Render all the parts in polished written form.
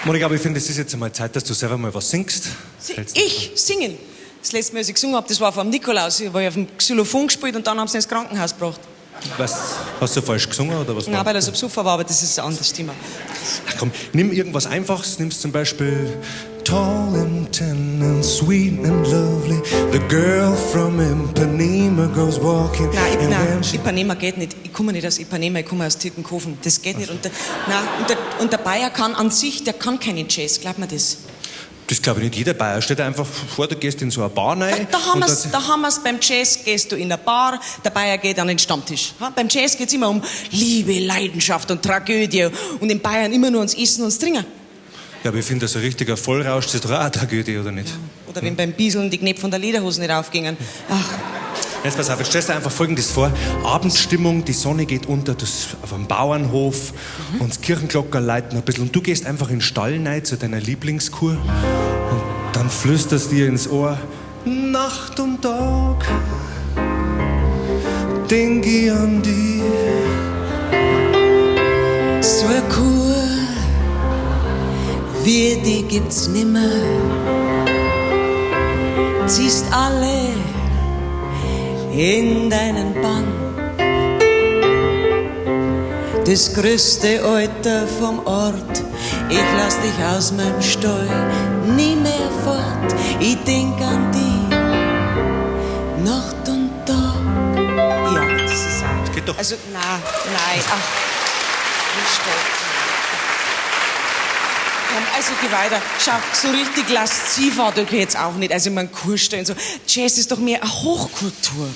Monika, aber ich finde, es ist jetzt einmal Zeit, dass du selber mal was singst. Ich? Singen? Das letzte Mal, als ich gesungen habe, das war vom Nikolaus. Ich war auf dem Xylophon gespielt und dann haben sie ihn ins Krankenhaus gebracht. Was, hast du falsch gesungen oder was? Nein, weil er so besoffen war, aber das ist ein anderes Thema. Ach komm, nimm irgendwas Einfaches. Nimmst zum Beispiel Tall and tender and sweet and lovely. The girl from Ipanema goes walking. Nein, Ipanema geht nicht. Ich komme nicht aus Ipanema, ich komme aus Tittenkofen. Das geht nicht. Und der Bayer kann an sich, der kann keinen Jazz, glaub mir das. Das glaube ich nicht. Jeder Bayer steht einfach vor, du gehst in so eine Bar rein. Da haben wir's. Beim Jazz gehst du in eine Bar, der Bayer geht an den Stammtisch. Ja, beim Jazz geht's immer um Liebe, Leidenschaft und Tragödie und in Bayern immer nur ums Essen und ums Trinken. Ja, aber ich finde, so ein richtiger Vollrausch, das ist doch auch eine Tragödie, oder nicht? Ja. Oder wenn beim Bieseln die Knöpfe von der Lederhose nicht aufgingen. Ach. Jetzt pass auf, jetzt stellst du einfach Folgendes vor. Abendstimmung, die Sonne geht unter, das auf einem Bauernhof und das Kirchenglocken läuten ein bisschen. Und du gehst einfach in den Stall rein zu deiner Lieblingskur und dann flüsterst dir ins Ohr: Nacht und Tag, denk ich an dich. So eine Kur wie die gibt's nimmer. Ziehst alle in deinen Bann. Das größte Alter vom Ort. Ich lass dich aus meinem Stall nie mehr fort. Ich denk an die Nacht und Tag. Ja, das ist auch. Das geht doch. Also, nein, ach, nicht stolz. Also geh weiter. Schau, so richtig lasziv war du jetzt auch nicht. Also man Kurstellen so. Jazz ist doch mehr eine Hochkultur.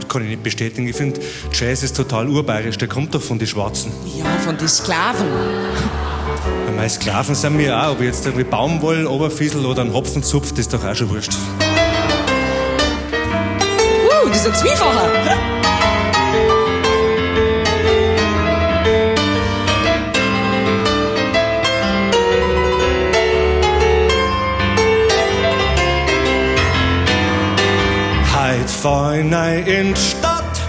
Das kann ich nicht bestätigen. Ich finde, Jazz ist total urbayerisch. Der kommt doch von den Schwarzen. Ja, von den Sklaven. Ja, meine Sklaven sind mir auch. Ob ich jetzt irgendwie Baumwoll, Oberfiesel oder einen Hopfen zupft, das ist doch auch schon wurscht. Dieser Zwiefacher. Fahr in die Stadt,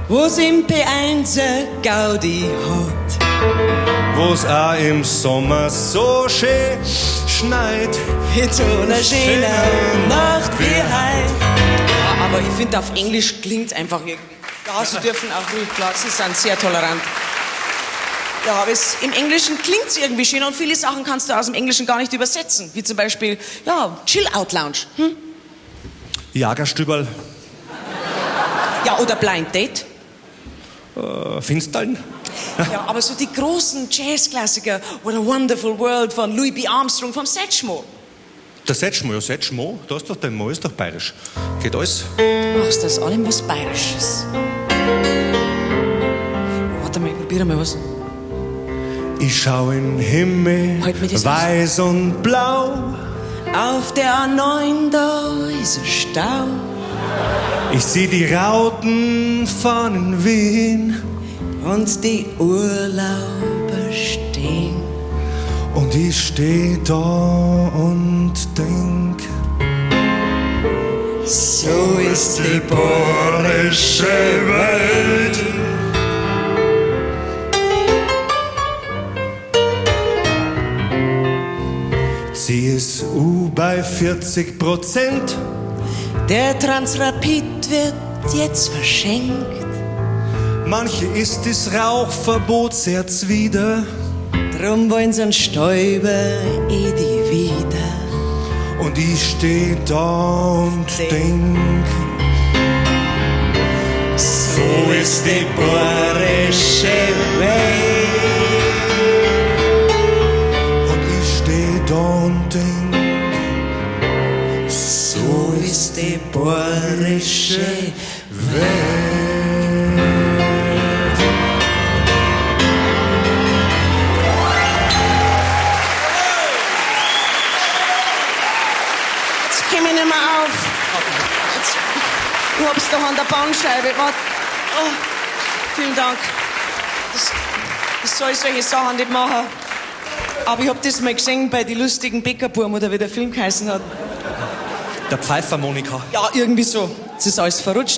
wo's im P1 Gaudi hat, wo's auch im Sommer so schön schneit. in so einer schönen Nacht wie heut. Ja, aber ich finde, auf Englisch klingt's einfach irgendwie. Ja, sie dürfen auch ruhig klar, sie sind sehr tolerant. Ja, aber im Englischen klingt's irgendwie schön und viele Sachen kannst du aus dem Englischen gar nicht übersetzen. Wie zum Beispiel, ja, Chill-Out-Lounge. Jagerstüberl. Ja, oder Blind Date. Finstern. Ja, aber so die großen Jazzklassiker, What a Wonderful World von Louis B. Armstrong, vom Setchmo. Der Setchmo, ja, Setchmo, da ist doch dein Mo, ist doch bayerisch. Geht alles. Du machst aus allem was Bayerisches. Warte mal, ich probiere mal was. Ich schau in den Himmel, Halt mir das weiß und blau. Auf der A9, da ist ein Stau. Ich sieh die Rauten fahren in Wien Und die Urlauber stehen. und ich steh da und denk: So ist die bayerische Welt. CSU bei 40%. Der Transrapid wird jetzt verschenkt. Manche ist das Rauchverbot sehr zwider. Drum wollen sie einen Stäuber die wieder. Und ich steh da und denk: So ist die bayerische Welt. Und ich steh da und denk: So ist die bayerische Welt. Jetzt komm ich nicht mehr auf. Jetzt, ich hab's doch an der Bandscheibe. Warte. Oh, vielen Dank. Das soll solche Sachen nicht machen. Aber ich hab das mal gesehen bei die lustigen Bäckerbuben oder wie der Film geheißen hat. Der Pfeifer, Monika. Ja, irgendwie so. Jetzt ist alles verrutscht.